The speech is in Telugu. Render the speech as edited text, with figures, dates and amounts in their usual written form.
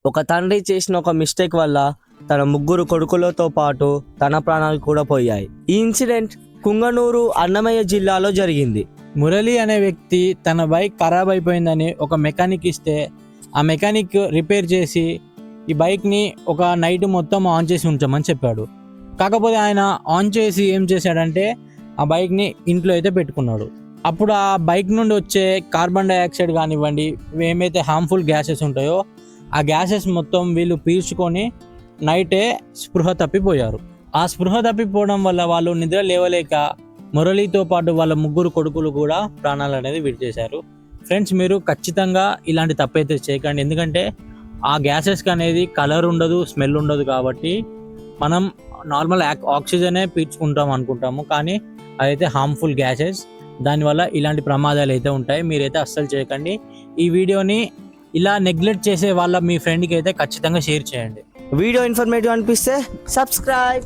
ఒక తండ్రి చేసిన ఒక మిస్టేక్ వల్ల తన ముగ్గురు కొడుకులతో పాటు తన ప్రాణాలు కూడా పోయాయి. ఈ ఇన్సిడెంట్ కుంగనూరు, అన్నమయ్య జిల్లాలో జరిగింది. మురళి అనే వ్యక్తి తన బైక్ ఖరాబ్ అయిపోయిందని ఒక మెకానిక్ ఇస్తే ఆ మెకానిక్ రిపేర్ చేసి ఈ బైక్ని ఒక నైట్ మొత్తం ఆన్ చేసి ఉంచమని చెప్పాడు. కాకపోతే ఆయన ఆన్ చేసి ఏం చేశాడంటే ఆ బైక్ని ఇంట్లో అయితే పెట్టుకున్నాడు. అప్పుడు ఆ బైక్ నుండి వచ్చే కార్బన్ డైఆక్సైడ్ కానివ్వండి, ఏమైతే హార్మ్ఫుల్ గ్యాసెస్ ఉంటాయో ఆ గ్యాసెస్ మొత్తం వీళ్ళు పీల్చుకొని నైటే స్పృహ తప్పిపోయారు. ఆ స్పృహ తప్పిపోవడం వల్ల వాళ్ళు నిద్ర లేవలేక మురళితో పాటు వాళ్ళ ముగ్గురు కొడుకులు కూడా ప్రాణాలు అనేది విడిచేశారు. ఫ్రెండ్స్, మీరు ఖచ్చితంగా ఇలాంటి తప్పైతే చేయకండి. ఎందుకంటే ఆ గ్యాసెస్కి అనేది కలర్ ఉండదు, స్మెల్ ఉండదు. కాబట్టి మనం నార్మల్ ఆక్సిజనే పీల్చుకుంటాం అనుకుంటాము, కానీ అదైతే హార్మ్ఫుల్ గ్యాసెస్. దానివల్ల ఇలాంటి ప్రమాదాలు అయితే ఉంటాయి. మీరైతే అస్సలు చేయకండి. ఈ వీడియోని ఇలా నెగ్లెక్ట్ చేసే వాళ్ళ మీ ఫ్రెండ్కి అయితే ఖచ్చితంగా షేర్ చేయండి. వీడియో ఇన్ఫర్మేటివ్ అనిపిస్తే సబ్స్క్రైబ్.